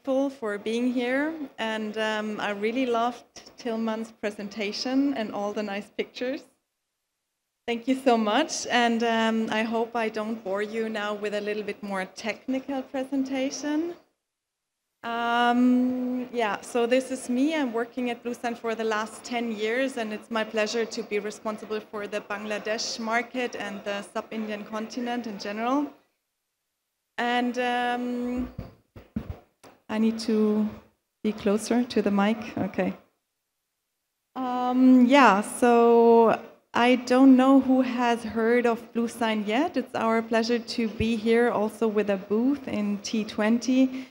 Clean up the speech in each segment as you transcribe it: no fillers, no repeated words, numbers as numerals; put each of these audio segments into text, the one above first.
thankful for being here, and I really loved Tillman's presentation and all the nice pictures. Thank you so much, and I hope I don't bore you now with a little bit more technical presentation. Yeah, so this is me. I'm working at BlueSign for the last 10 years, and it's my pleasure to be responsible for the Bangladesh market and the sub-Indian continent in general. And I need to be closer to the mic. Okay. Yeah, so I don't know who has heard of BlueSign yet. It's our pleasure to be here also with a booth in T20.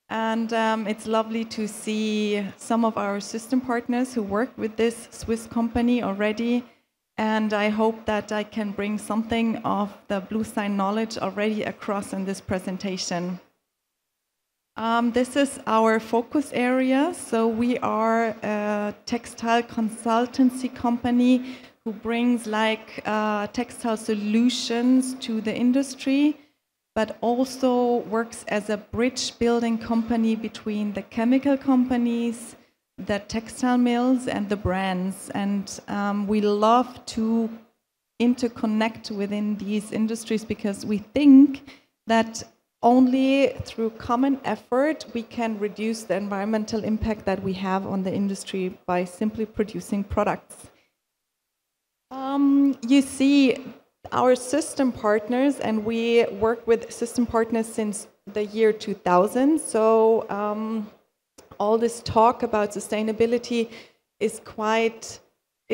And it's lovely to see some of our system partners who work with this Swiss company already. And I hope that I can bring something of the BlueSign knowledge already across in this presentation. This is our focus area. So we are a textile consultancy company who brings like textile solutions to the industry, but also works as a bridge building company between the chemical companies, the textile mills, and the brands. And we love to interconnect within these industries because we think that only through common effort we can reduce the environmental impact that we have on the industry by simply producing products. You see our system partners, and we work with system partners since the year 2000. So all this talk about sustainability is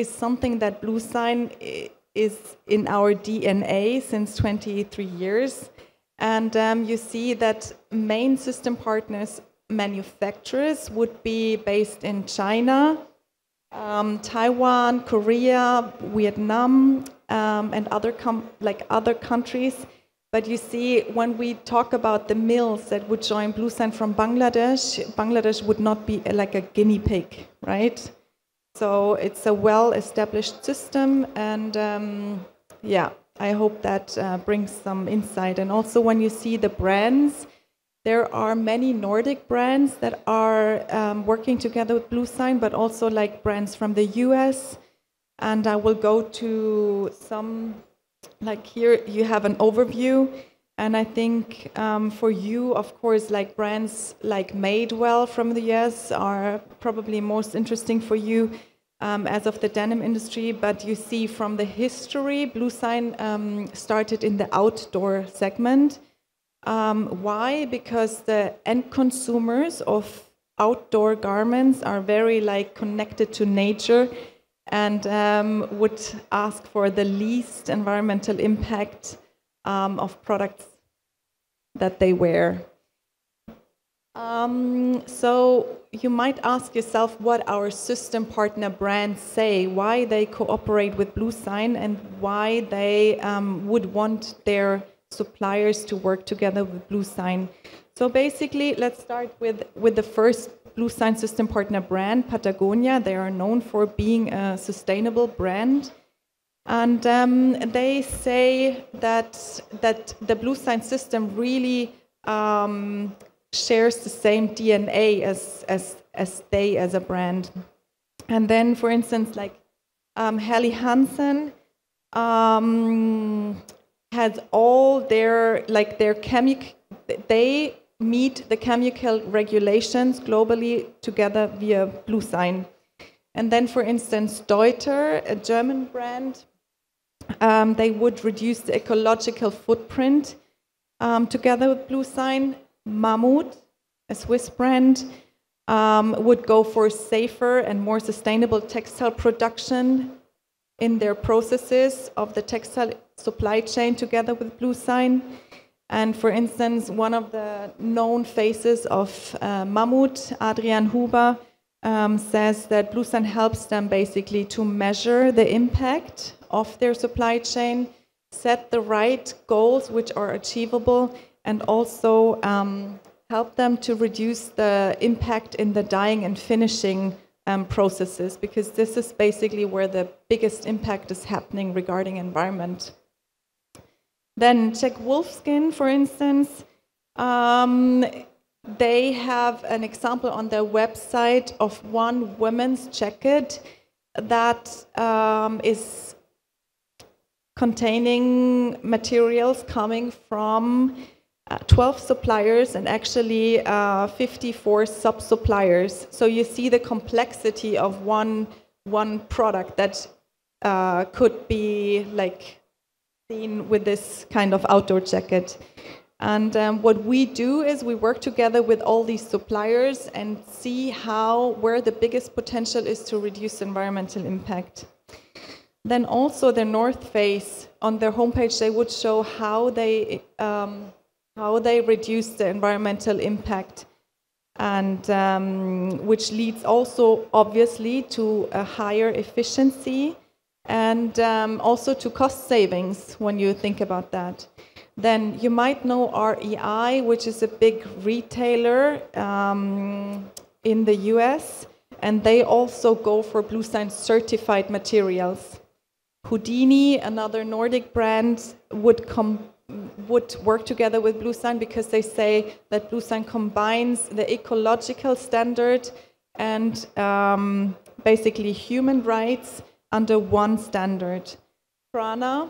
something that BlueSign is in our DNA since 23 years. And you see that main system partners, manufacturers, would be based in China, Taiwan, Korea, Vietnam, and other countries. But you see, when we talk about the mills that would join BlueSign from Bangladesh, Bangladesh would not be like a guinea pig, right? So it's a well-established system, and yeah. I hope that brings some insight. And also when you see the brands, there are many Nordic brands that are working together with BlueSign, but also like brands from the US. And I will go to some, like here you have an overview. And I think for you, of course, like brands like Madewell from the US are probably most interesting for you. As of the denim industry, but you see from the history, BlueSign started in the outdoor segment. Why? Because the end consumers of outdoor garments are very like connected to nature and would ask for the least environmental impact of products that they wear. So you might ask yourself what our system partner brands say, why they cooperate with BlueSign, and why they would want their suppliers to work together with BlueSign. So basically, let's start with the first BlueSign system partner brand, Patagonia. They are known for being a sustainable brand. And they say that the BlueSign system really shares the same DNA as they as a brand. And then, for instance, like Helly Hansen has all their chemical. They meet the chemical regulations globally together via BlueSign. And then, for instance, Deuter, a German brand, they would reduce the ecological footprint together with BlueSign. Mammut, a Swiss brand, would go for safer and more sustainable textile production in their processes of the textile supply chain together with BlueSign. And for instance, one of the known faces of Mammut, Adrian Huber, says that BlueSign helps them basically to measure the impact of their supply chain, set the right goals which are achievable, and also help them to reduce the impact in the dyeing and finishing processes, because this is basically where the biggest impact is happening regarding environment. Then check Wolfskin, for instance. they have an example on their website of one women's jacket that is containing materials coming from 12 suppliers and actually 54 sub-suppliers. So you see the complexity of one product that could be like seen with this kind of outdoor jacket. And what we do is we work together with all these suppliers and see where the biggest potential is to reduce environmental impact. Then also the North Face, on their homepage, they would show how they reduce the environmental impact, and which leads also obviously to a higher efficiency and also to cost savings when you think about that. Then you might know REI, which is a big retailer in the US, and they also go for BlueSign certified materials. Houdini, another Nordic brand, would work together with BlueSign because they say that BlueSign combines the ecological standard and basically human rights under one standard. Prana,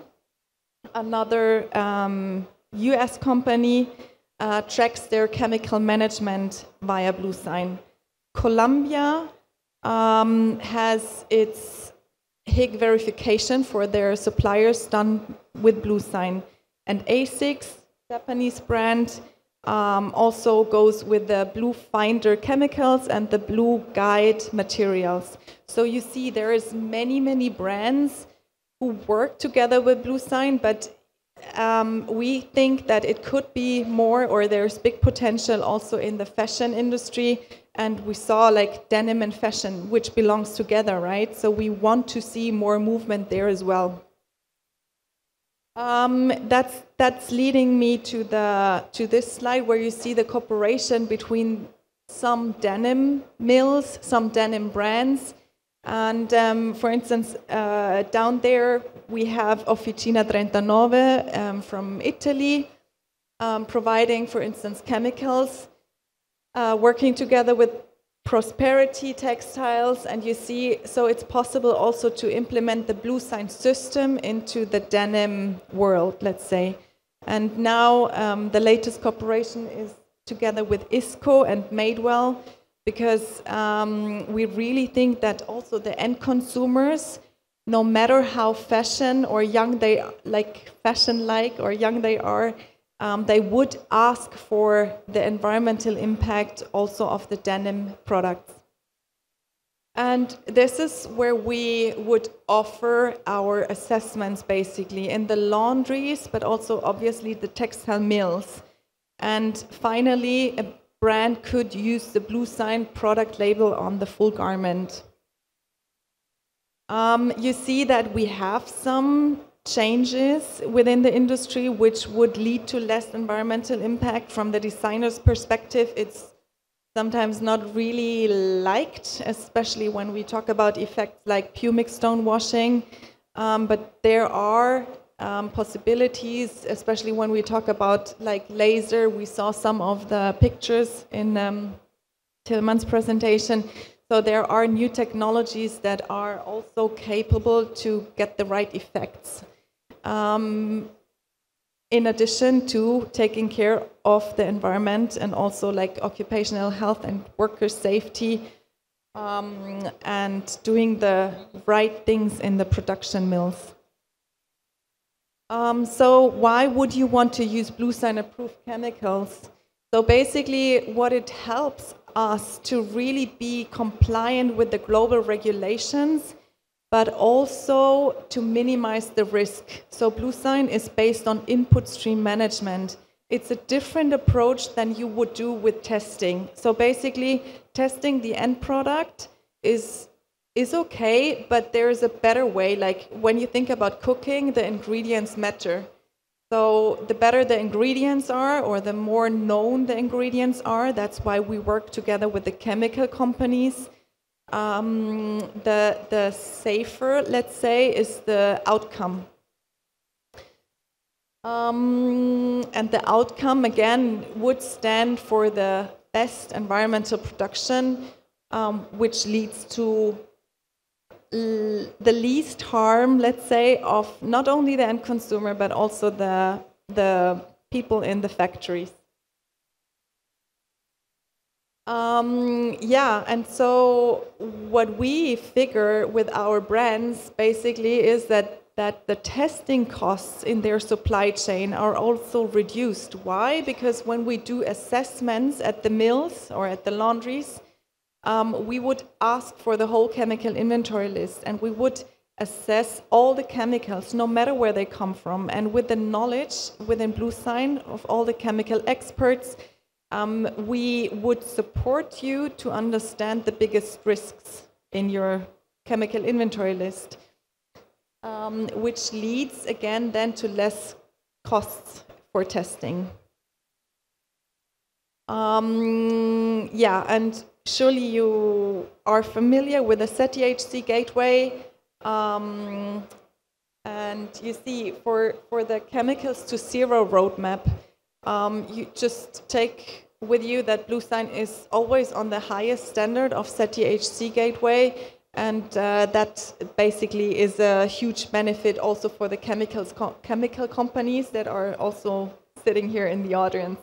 another US company, tracks their chemical management via BlueSign. Columbia has its HIG verification for their suppliers done with BlueSign. And ASICS, Japanese brand, also goes with the Blue Finder chemicals and the Blue Guide materials. So you see there is many brands who work together with BlueSign, but we think that it could be more, or there's big potential also in the fashion industry. And we saw like denim and fashion, which belongs together, right? So we want to see more movement there as well. That's leading me to this slide where you see the cooperation between some denim mills, some denim brands. And for instance, down there we have Officina 39 from Italy, providing, for instance, chemicals, working together with Prosperity Textiles, and you see, so it's possible also to implement the BlueSign system into the denim world, let's say. And now the latest cooperation is together with ISCO and Madewell, because we really think that also the end consumers, no matter how fashion or young they or young they are, they would ask for the environmental impact also of the denim products. And this is where we would offer our assessments basically in the laundries, but also obviously the textile mills. And finally, a brand could use the BlueSign product label on the full garment. You see that we have some changes within the industry which would lead to less environmental impact. From the designer's perspective, it's sometimes not really liked, especially when we talk about effects like pumic stone washing. But there are possibilities, especially when we talk about like laser. We saw some of the pictures in Tillman's presentation. So there are new technologies that are also capable to get the right effects. In addition to taking care of the environment and also like occupational health and worker safety, and doing the right things in the production mills. So why would you want to use BlueSign approved chemicals? So basically what it helps us to really be compliant with the global regulations, but also to minimize the risk. So BlueSign is based on input stream management. It's a different approach than you would do with testing. So basically, testing the end product is okay, but there is a better way. Like when you think about cooking, the ingredients matter. So the better the ingredients are, or the more known the ingredients are, that's why we work together with the chemical companies. The safer, let's say, is the outcome. And the outcome, again, would stand for the best environmental production, which leads to the least harm, let's say, of not only the end consumer, but also the people in the factories. Yeah, and so what we figure with our brands basically is that the testing costs in their supply chain are also reduced. Why? Because when we do assessments at the mills or at the laundries, we would ask for the whole chemical inventory list, and we would assess all the chemicals, no matter where they come from. And with the knowledge within BlueSign of all the chemical experts, we would support you to understand the biggest risks in your chemical inventory list, which leads again then to less costs for testing. Yeah, and surely you are familiar with the ZTHC gateway. And you see, for the chemicals to zero roadmap, you just take with you that BlueSign is always on the highest standard of ZTHC gateway, and that basically is a huge benefit also for the chemical companies that are also sitting here in the audience.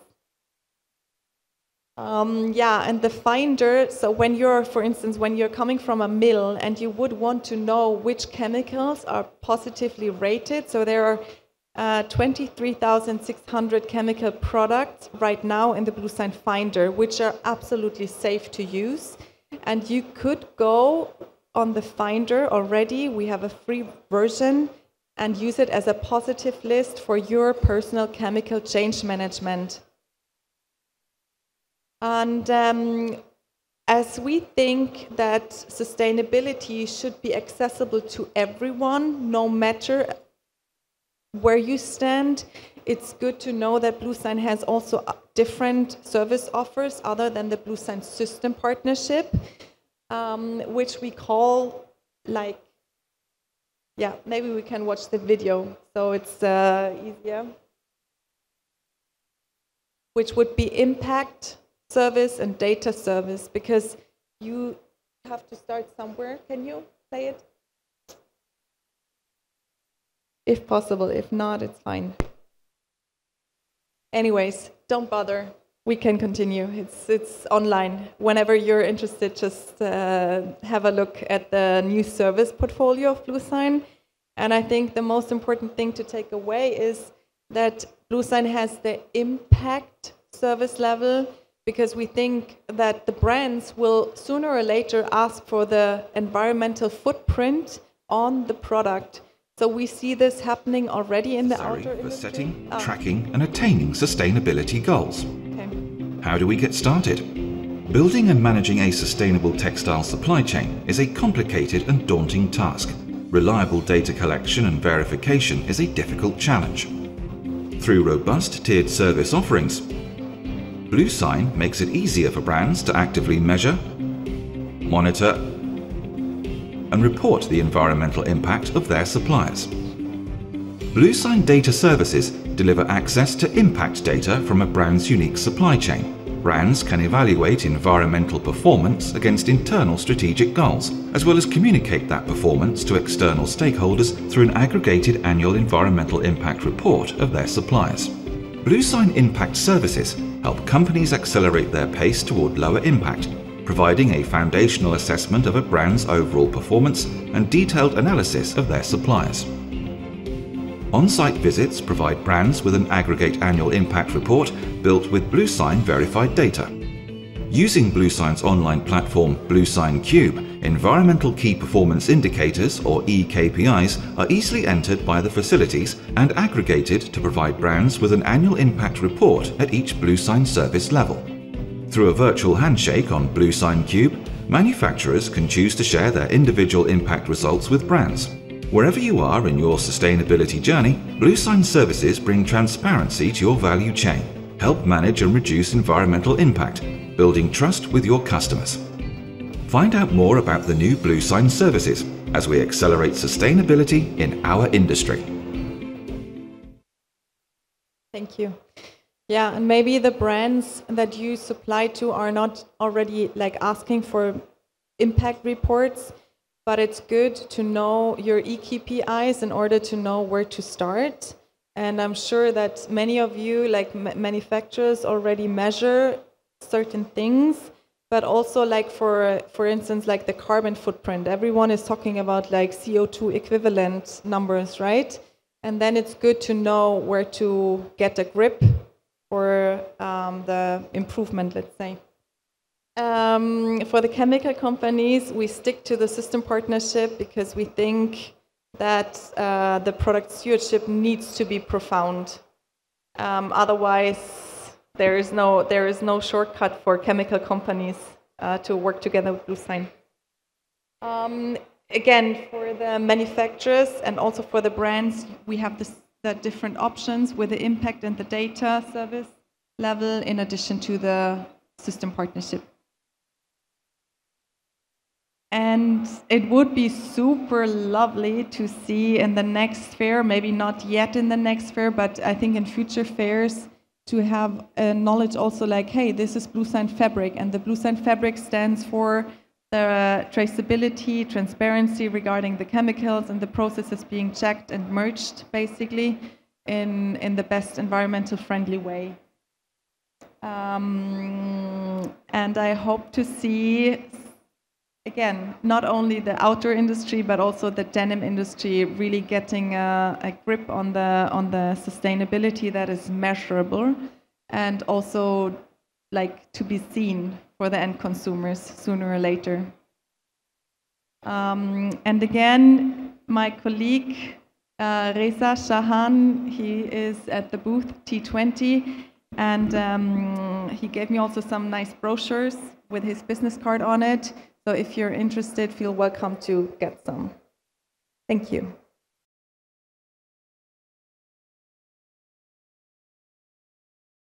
Yeah, and the finder, so when you're, for instance, when you're coming from a mill and you would want to know which chemicals are positively rated, so there are 23,600 chemical products right now in the BlueSign Finder, which are absolutely safe to use. And you could go on the Finder already. We have a free version, and use it as a positive list for your personal chemical change management. And as we think that sustainability should be accessible to everyone, no matter where you stand, it's good to know that BlueSign has also different service offers other than the BlueSign system partnership, which we call, like, yeah, maybe we can watch the video so it's easier, which would be impact service and data service, because you have to start somewhere. Can you play it? If possible, if not, it's fine. Anyways, don't bother. We can continue. It's online. Whenever you're interested, just have a look at the new service portfolio of BlueSign. And I think the most important thing to take away is that BlueSign has the impact service level, because we think that the brands will sooner or later ask for the environmental footprint on the product. So we see this happening already in the outdoor industry. For setting, tracking and attaining sustainability goals. Okay. How do we get started? Building and managing a sustainable textile supply chain is a complicated and daunting task. Reliable data collection and verification is a difficult challenge. Through robust tiered service offerings, BlueSign makes it easier for brands to actively measure, monitor, and report the environmental impact of their suppliers. BlueSign Data Services deliver access to impact data from a brand's unique supply chain. Brands can evaluate environmental performance against internal strategic goals, as well as communicate that performance to external stakeholders through an aggregated annual environmental impact report of their suppliers. BlueSign Impact Services help companies accelerate their pace toward lower impact, providing a foundational assessment of a brand's overall performance and detailed analysis of their suppliers. On-site visits provide brands with an aggregate annual impact report built with BlueSign verified data. Using BlueSign's online platform BlueSign Cube, environmental key performance indicators, or eKPIs, are easily entered by the facilities and aggregated to provide brands with an annual impact report at each BlueSign service level. Through a virtual handshake on BlueSign Cube, manufacturers can choose to share their individual impact results with brands. Wherever you are in your sustainability journey, BlueSign services bring transparency to your value chain, help manage and reduce environmental impact, building trust with your customers. Find out more about the new BlueSign services as we accelerate sustainability in our industry. Thank you. Yeah, and maybe the brands that you supply to are not already like asking for impact reports, but it's good to know your eKPIs in order to know where to start. And I'm sure that many of you, like manufacturers, already measure certain things, but also like for instance, like the carbon footprint. Everyone is talking about like CO2 equivalent numbers, right? And then it's good to know where to get a grip for the improvement, let's say. For the chemical companies, we stick to the system partnership because we think that the product stewardship needs to be profound. Otherwise, there is no shortcut for chemical companies to work together with BlueSign. Again, for the manufacturers and also for the brands, we have the different options with the impact and the data service level in addition to the system partnership. And it would be super lovely to see in the next fair, maybe not yet in the next fair, but I think in future fairs, to have knowledge also like, hey, this is BlueSign Fabric, and the BlueSign Fabric stands for the traceability, transparency regarding the chemicals and the processes being checked and merged, basically, in the best environmental friendly way. And I hope to see, again, not only the outdoor industry, but also the denim industry really getting a grip on the sustainability that is measurable, and also like to be seen for the end consumers sooner or later. And again, my colleague Reza Shahan, he is at the booth T20, and he gave me also some nice brochures with his business card on it. So if you're interested, feel welcome to get some. Thank you.